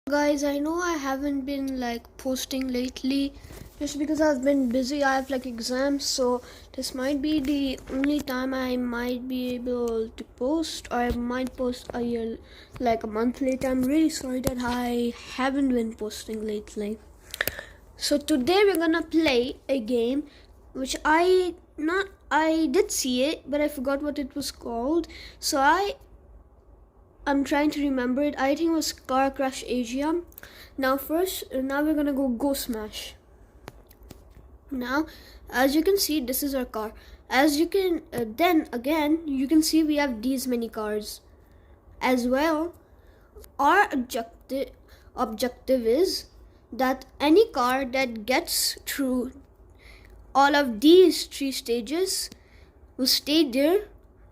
Guys, I know I haven't been posting lately just because I've been busy. I have exams, so this might be the only time I might be able to post, or I might post a year, a month later. I'm really sorry that I haven't been posting lately. So today we're gonna play a game which I did see it, but I forgot what it was called. So I'm trying to remember it. I think it was Car Crash Asia. Now we're gonna go smash. Now, as you can see, this is our car. As you can, then again, you can see we have these many cars. As well, our objective is that any car that gets through all of these three stages will stay there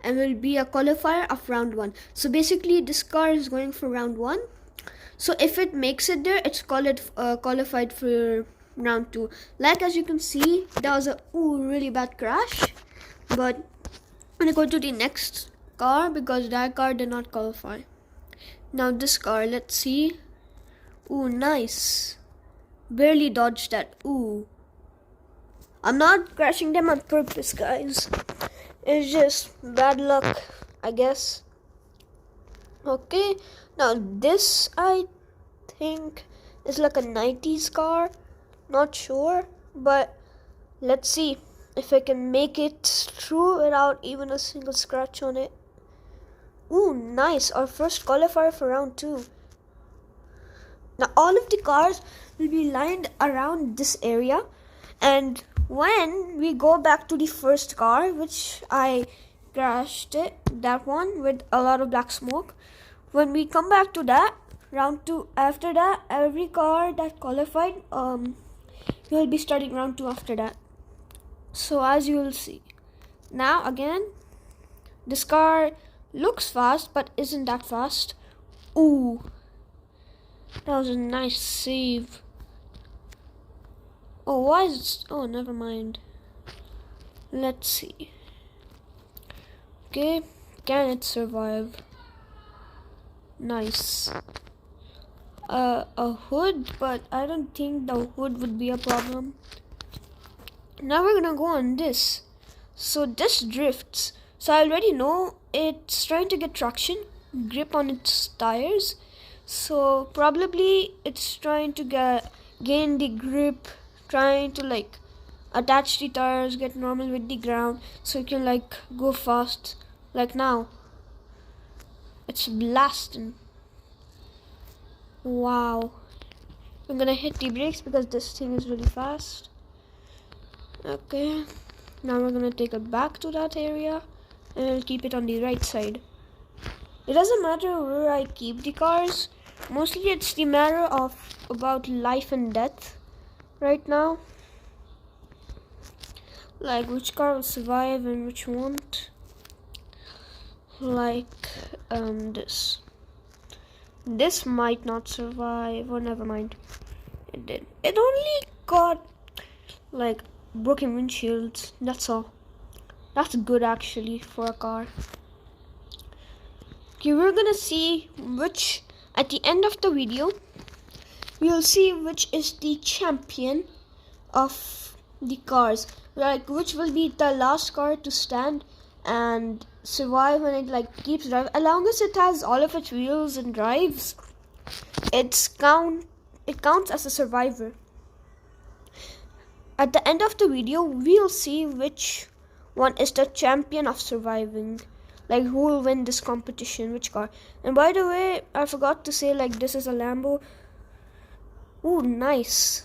and will be a qualifier of round 1. So basically this car is going for round 1. So if it makes it there, it's qualified for round 2. As you can see, that was a really bad crash. But I'm gonna go to the next car because that car did not qualify. Now this car, let's see. Nice. Barely dodged that. I'm not crashing them on purpose, guys. It's just bad luck, I guess. Okay, now this I think is like a 90s car. Not sure, but let's see if I can make it through without even a single scratch on it. Nice, our first qualifier for round 2. Now all of the cars will be lined around this area, and when we go back to the first car, which I crashed that one with a lot of black smoke, when we come back to that round 2, after that every car that qualified will be starting round 2 after that. So as you will see, now again this car looks fast but isn't that fast. That was a nice save. Why is it? Never mind. Let's see. Okay, can it survive? Nice. A hood, but I don't think the hood would be a problem. Now we're gonna go on this. So this drifts. So I already know it's trying to get traction, grip on its tires. So probably it's trying to gain the grip, trying to attach the tires, get normal with the ground, so it can go fast. Like now, it's blasting. Wow. I'm gonna hit the brakes because this thing is really fast. Okay, now we're gonna take it back to that area and I'll keep it on the right side. It doesn't matter where I keep the cars. Mostly it's the matter of about life and death right now. Which car will survive and which won't. This. This might not survive, or never mind. It did. It only got broken windshields, that's all. That's good actually for a car. Okay, we're gonna see which, at the end of the video, we'll see which is the champion of the cars. Which will be the last car to stand and survive when it keeps driving. As long as it has all of its wheels and drives, it counts as a survivor. At the end of the video, we'll see which one is the champion of surviving. Who will win this competition, which car. And by the way, I forgot to say this is a Lambo. Nice.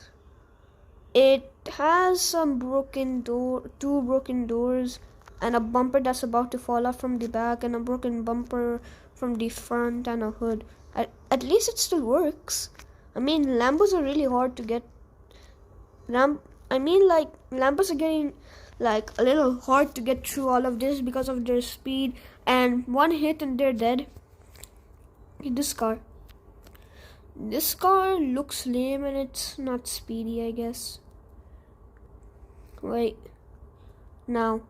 It has some two broken doors, and a bumper that's about to fall off from the back, and a broken bumper from the front, and a hood. At least it still works. I mean, Lambos are really hard to get. Lambos are getting a little hard to get through all of this because of their speed, and one hit and they're dead. This car looks lame and it's not speedy, I guess. Wait, now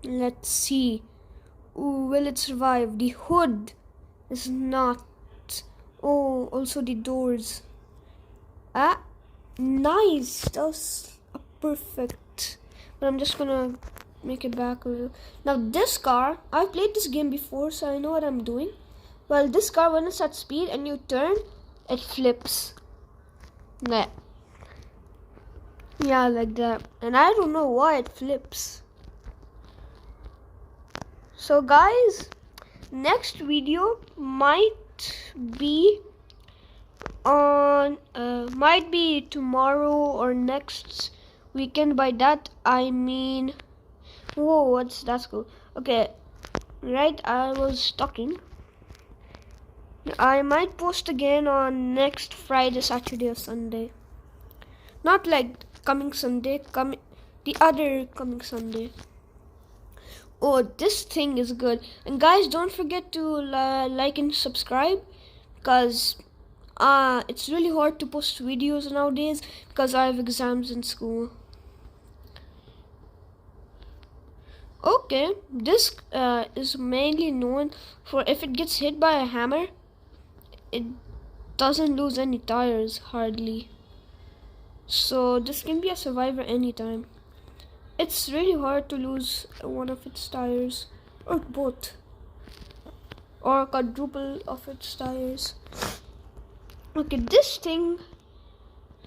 let's see. Will it survive? The hood is not Oh, also the doors. Ah, nice. That was perfect. But I'm just gonna make it back a little. Now this car, I've played this game before, so I know what I'm doing. Well, this car, when it's at speed and you turn, it flips. Nah. Yeah, like that. And I don't know why it flips. So guys, next video might be on might be tomorrow or next weekend. By that I mean, whoa, that's cool. Okay, right, I was talking. I might post again on next Friday, Saturday or Sunday. Not like coming Sunday, the other coming Sunday. Oh, this thing is good. And guys, don't forget to like and subscribe, because it's really hard to post videos nowadays because I have exams in school. Okay, this is mainly known for if it gets hit by a hammer, it doesn't lose any tires hardly. So this can be a survivor anytime. It's really hard to lose one of its tires, or both, or quadruple of its tires. Okay, this thing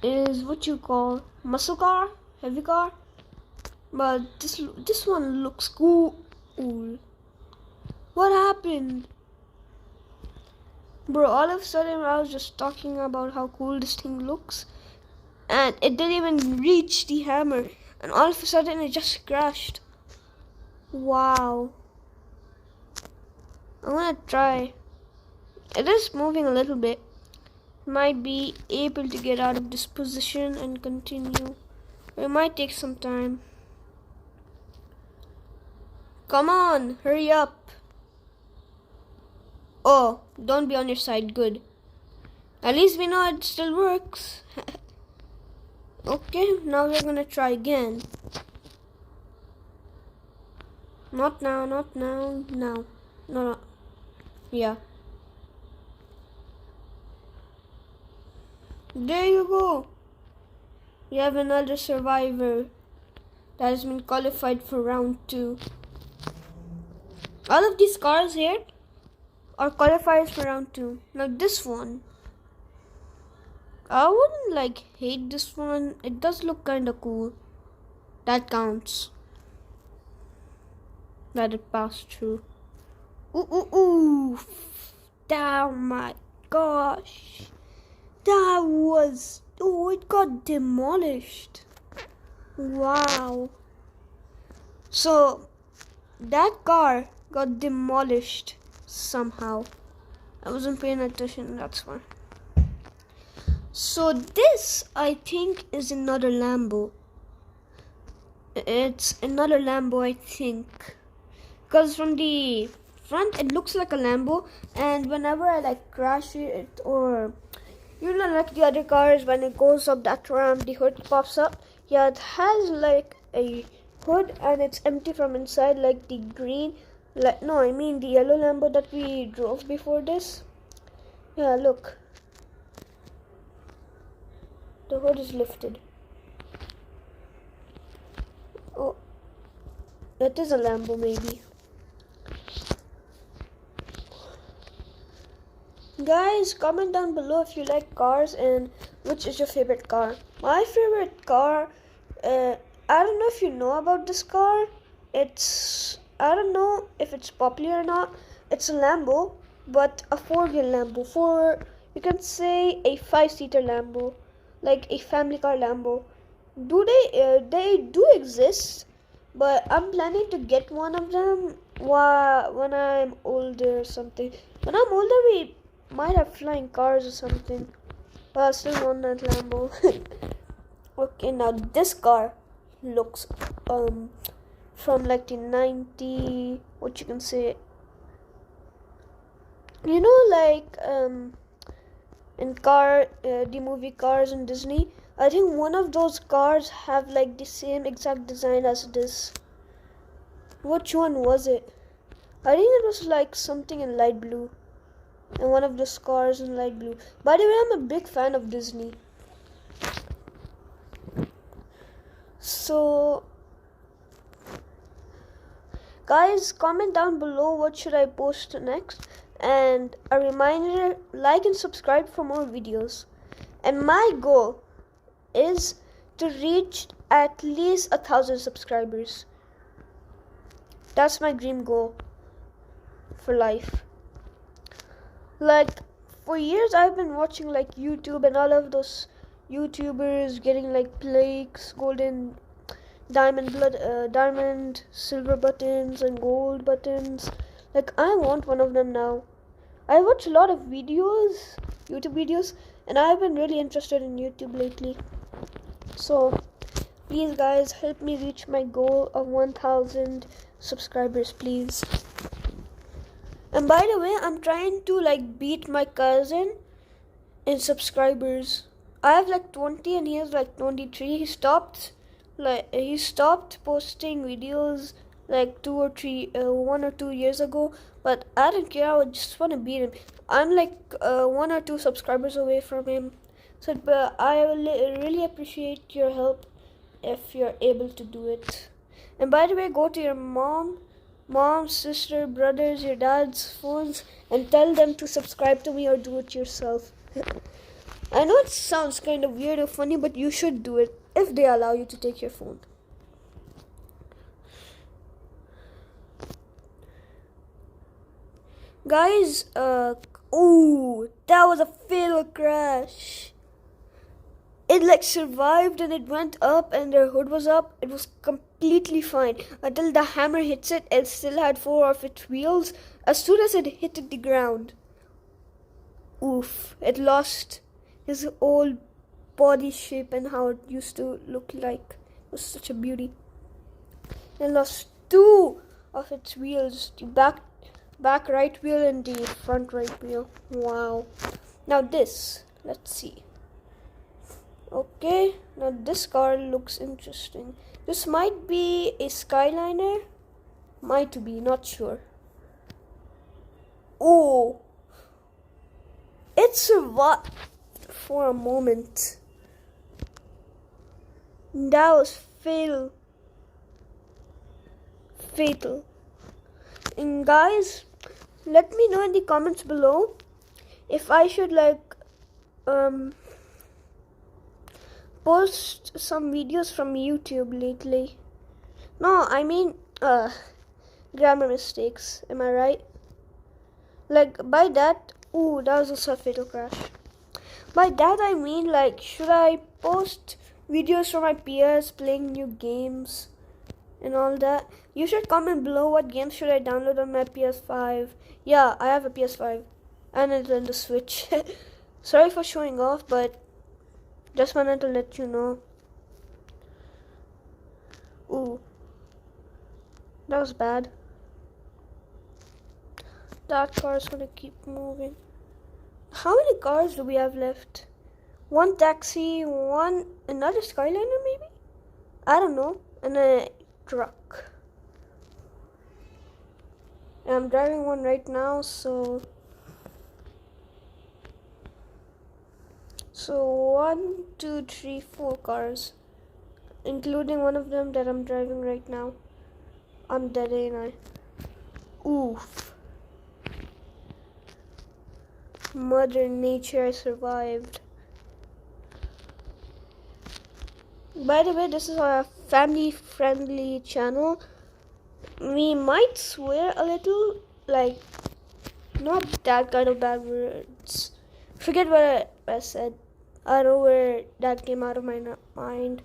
is what you call muscle car, heavy car, but this one looks cool. What happened? Bro, all of a sudden I was just talking about how cool this thing looks, and it didn't even reach the hammer, and all of a sudden it just crashed. Wow. I'm gonna try. It is moving a little bit. Might be able to get out of this position and continue. It might take some time. Come on, hurry up. Oh, don't be on your side. Good. At least we know it still works. Okay, now we're gonna try again. Not now, not now, now. No. Yeah. There you go. You have another survivor that has been qualified for round 2. All of these cars here are qualifiers for round 2. Now this one, I wouldn't hate this one. It does look kinda cool. That counts. That it passed through. Ooh. Oh my gosh. That was... Oh, it got demolished. Wow. So, that car got demolished somehow. I wasn't paying attention, that's why. So this, I think, is another Lambo. It's another Lambo, I think. Because from the front, it looks like a Lambo. And whenever I crash it, or... You know, like the other cars, when it goes up that ramp, the hood pops up. Yeah, it has a hood and it's empty from inside, like the green. The yellow Lambo that we drove before this. Yeah, look. The hood is lifted. Oh, that is a Lambo, maybe. Guys, comment down below if you like cars and which is your favorite car. My favorite car, I don't know if you know about this car. I don't know if it's popular or not. It's a Lambo, but a 4-wheel Lambo. You can say a 5-seater Lambo, like a family car Lambo. They do exist, but I'm planning to get one of them when I'm older or something. When I'm older, we might have flying cars or something. But I still want that Lambo. Okay, now this car looks from the 90, what you can say, you know, in the movie Cars in Disney. I think one of those cars have the same exact design as this. Which one was it? I think it was something in light blue. and one of the cars in light blue. By the way, I'm a big fan of Disney. So guys, comment down below what should I post next, and a reminder, like and subscribe for more videos. And my goal is to reach at least 1,000 subscribers. That's my dream goal for life. Like, for years I've been watching like YouTube and all of those YouTubers getting like plaques, golden, diamond, silver buttons and gold buttons. Like, I want one of them now. I watch a lot of videos, YouTube videos, and I've been really interested in YouTube lately. So please guys, help me reach my goal of 1,000 subscribers, please. And by the way, I'm trying to like beat my cousin in subscribers. I have like 20 and he has like 23. He stopped posting videos like 1 or 2 years ago, but I don't care. I just want to beat him. I'm like 1 or 2 subscribers away from him. So but I will really appreciate your help if you're able to do it. And by the way, go to your mom, sister, brothers, your dad's phones and tell them to subscribe to me or do it yourself. I know it sounds kind of weird or funny, but you should do it if they allow you to take your phone. Guys, ooh, that was a fatal crash. It like survived and it went up and their hood was up. It was completely fine until the hammer hits it. It still had 4 of its wheels. As soon as it hit the ground, oof, it lost his old body shape and how it used to look like. It was such a beauty. It lost 2 of its wheels, the back right wheel and the front right wheel. Wow. Now this, let's see. Okay, now this car looks interesting. This might be a Skyliner. Might be, not sure. Oh, it survived for a moment. That was fatal. And guys, let me know in the comments below if I should like post some videos from YouTube lately. No, I mean grammar mistakes. Am I right? Like by that, ooh, that was also a fatal crash. By that I mean like, should I post videos from my PS playing new games and all that? You should comment below what games should I download on my PS5. Yeah, I have a PS5 and a Nintendo Switch. Sorry for showing off, but just wanted to let you know. Ooh, that was bad. That car is gonna keep moving. How many cars do we have left? 1 taxi, another Skyliner maybe? I don't know. And a truck. And I'm driving one right now, so 1, 2, 3, 4 cars, including one of them that I'm driving right now. I'm dead, ain't I? Oof. Mother Nature, I survived. By the way, this is a family-friendly channel. We might swear a little, like, not that kind of bad words. Forget what I said. I don't know where that came out of my mind.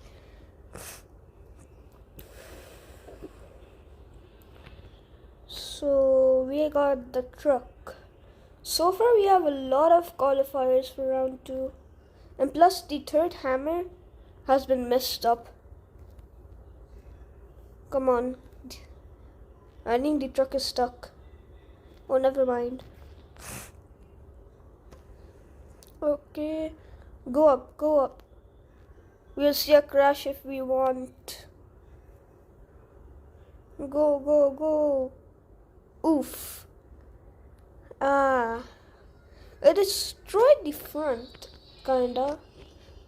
So we got the truck. So far we have a lot of qualifiers for round 2. And plus the third hammer has been messed up. Come on. I think the truck is stuck. Oh, never mind. Okay. Go up. We'll see a crash if we want. Go. Oof. It destroyed the front, kinda.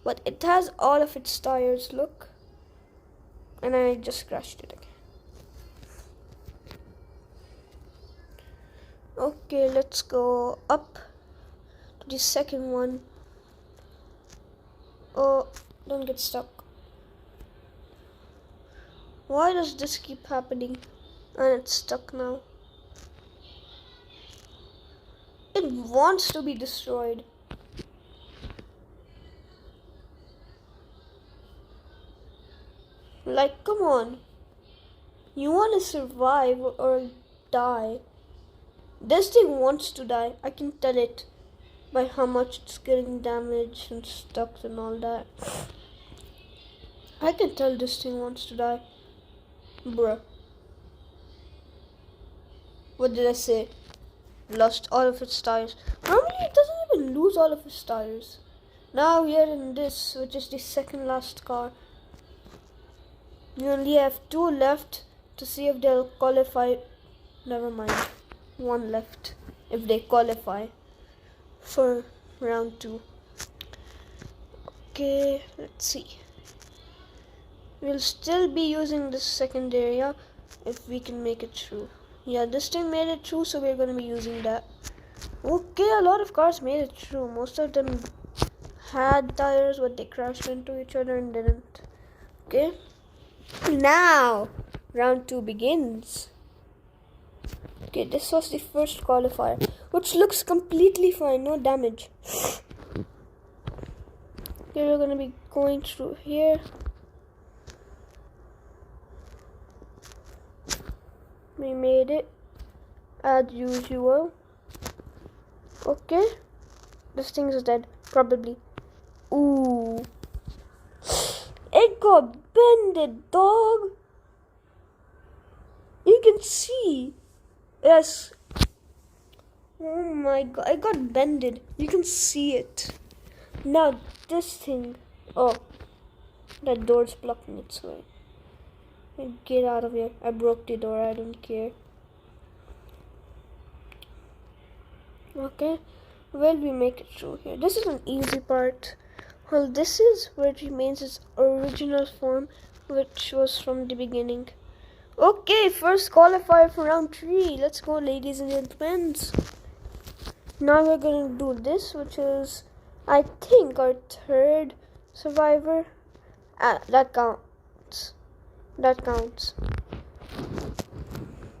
But it has all of its tires, look. And I just crashed it again. Okay, let's go up to the second one. Oh, don't get stuck. Why does this keep happening? And it's stuck now. It wants to be destroyed. Like, come on. You want to survive or die. This thing wants to die. I can tell it by how much it's getting damaged and stuck and all that. I can tell this thing wants to die. Bruh. What did I say? Lost all of its tires. Normally it doesn't even lose all of its tires. Now we are in this, which is the second last car. You only have 2 left to see if they'll qualify. Never mind. 1 left if they qualify for round 2. Okay, let's see. We'll still be using this second area if we can make it through. Yeah, this thing made it through, so we're going to be using that. Okay, a lot of cars made it through. Most of them had tires, but they crashed into each other and didn't. Okay. Now, round 2 begins. Okay, this was the first qualifier, which looks completely fine, no damage. Okay, we're going to be going through here. We made it, as usual. Okay, this thing is dead, probably. Ooh. It got bended, dog. You can see. Yes. Oh my god, it got bended. You can see it. Now this thing. Oh, that door's blocking its way. Get out of here. I broke the door. I don't care. Okay. Well, we make it through here. This is an easy part. Well, this is where it remains its original form, which was from the beginning. Okay, first qualifier for round 3. Let's go, ladies and gentlemen. Now we're going to do this, which is, I think, our 3rd survivor. That counts. That counts.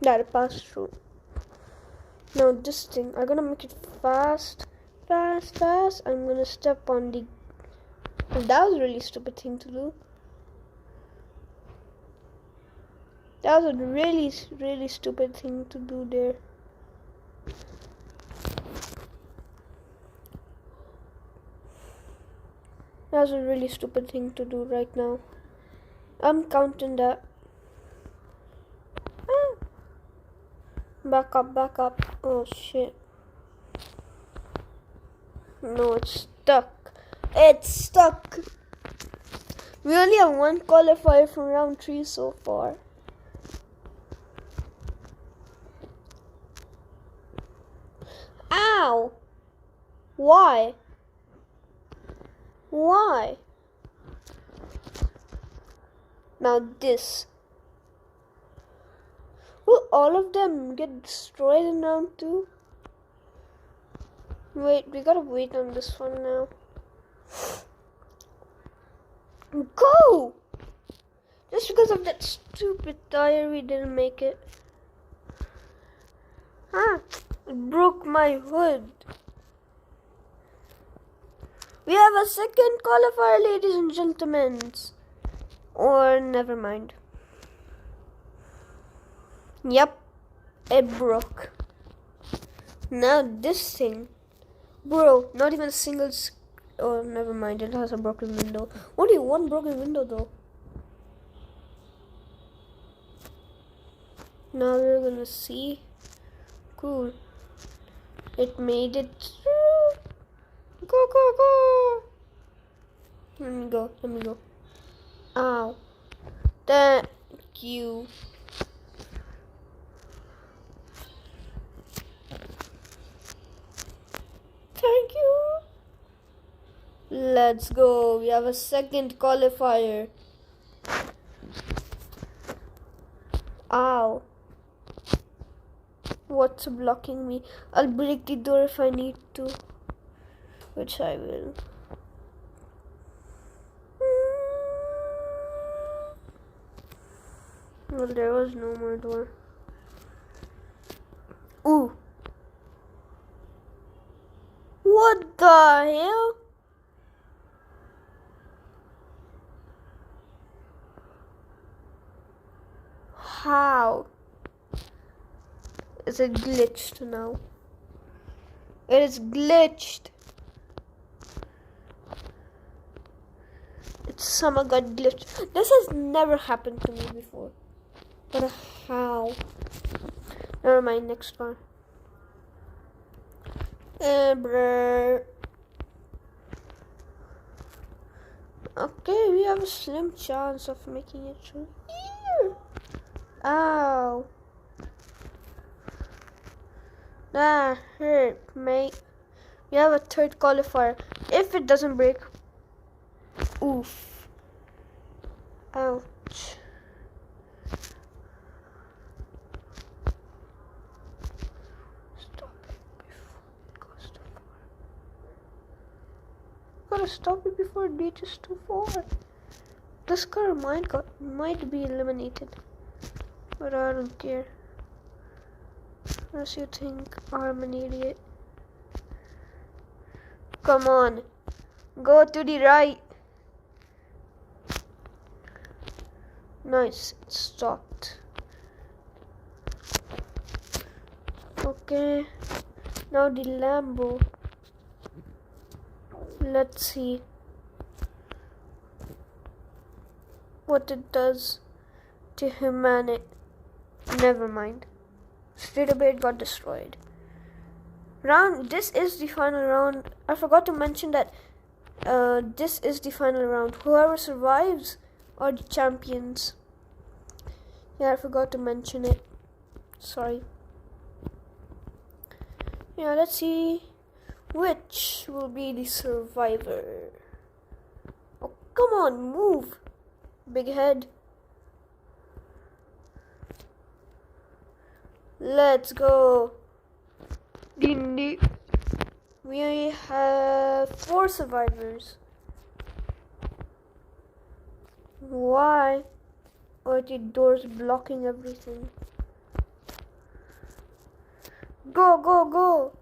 That passed through. Now this thing, I'm gonna make it fast. I'm gonna step on the... That was a really stupid thing to do. That was a really stupid thing to do there. That was a really stupid thing to do right now. I'm counting that. Back up. Oh shit. No, it's stuck. It's stuck. We only have 1 qualifier from round 3 so far. Ow! Why? Now this. Will all of them get destroyed in round 2? Wait, we gotta wait on this one now. Go! Just because of that stupid tire, we didn't make it. It broke my hood. We have a 2nd qualifier, ladies and gentlemen. Or never mind. Yep, it broke. Now this thing. Bro, not even a single... Oh, never mind, it has a broken window. Only 1 broken window though. Now we're gonna see. Cool. It made it through. Go. Let me go. Ow. Thank you. Let's go. We have a second qualifier. Ow. What's blocking me? I'll break the door if I need to. Which I will. Well, there was no more door. Ooh. What the hell? How? Is it glitched now? It is glitched. It somehow got glitched. This has never happened to me before. But how? Never mind, next one. Bruh. Okay, we have a slim chance of making it through here. Ow. That hurt, mate. We have a third qualifier. If it doesn't break. Oof. Ouch. Gotta stop it before it reaches too far. This car might be eliminated, but I don't care. Unless you think I'm an idiot. Come on, go to the right. Nice, it stopped. Okay, now the Lambo. Let's see what it does to humanity. Never mind. Straight away it got destroyed. This is the final round. I forgot to mention that this is the final round. Whoever survives are the champions. Yeah, I forgot to mention it. Sorry. Yeah, let's see. Which will be the survivor? Oh, come on, move, big head. Let's go. Dindy. We have 4 survivors. Why are the doors blocking everything? Go, go, go.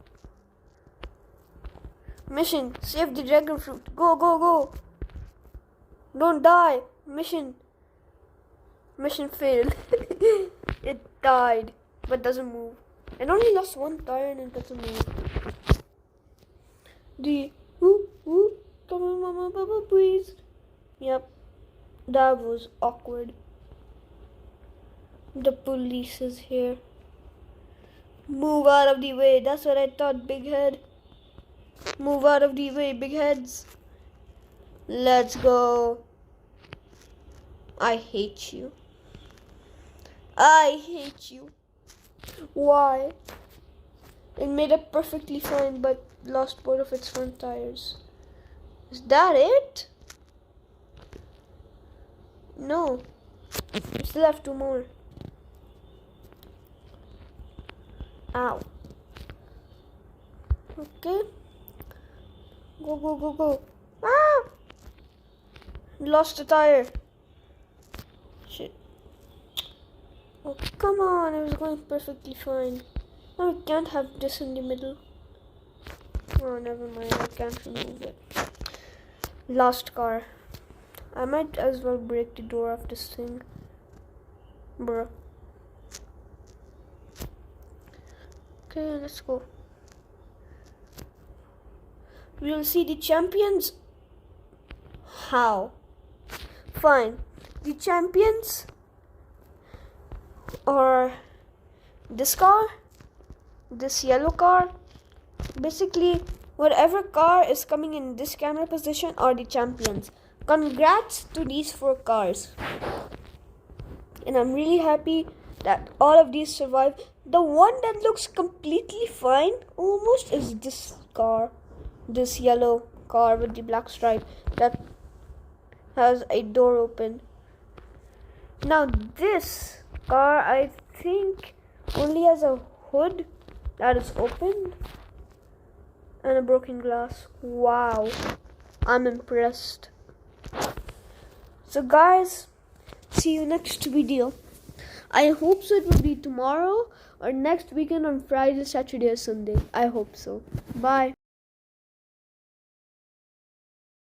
Mission, save the dragon fruit. Go, go, go. Don't die. Mission failed. It died, but doesn't move. It only lost 1 tire and it doesn't move. Come on, mama, papa, please. Yep, that was awkward. The police is here. Move out of the way. That's what I thought, big head. Move out of the way, big heads. Let's go. I hate you. I hate you. Why? It made it perfectly fine, but lost both of its front tires. Is that it? No. We still have 2 more. Ow. Okay. Go, go, go, go. Ah! Lost a tire. Shit. Oh, come on. It was going perfectly fine. Now we can't have this in the middle. Oh, never mind. I can't remove it. Last car. I might as well break the door of this thing. Bruh. Okay, let's go. We'll see the champions. How? Fine. The champions are this car, this yellow car. Basically, whatever car is coming in this camera position are the champions. Congrats to these 4 cars. And I'm really happy that all of these survived. The one that looks completely fine almost is this car. This yellow car with the black stripe that has a door open. Now this car, I think, only has a hood that is open and a broken glass. Wow, I'm impressed. So guys, see you next video. I hope so it will be tomorrow or next weekend on Friday, Saturday or Sunday. I hope so. Bye.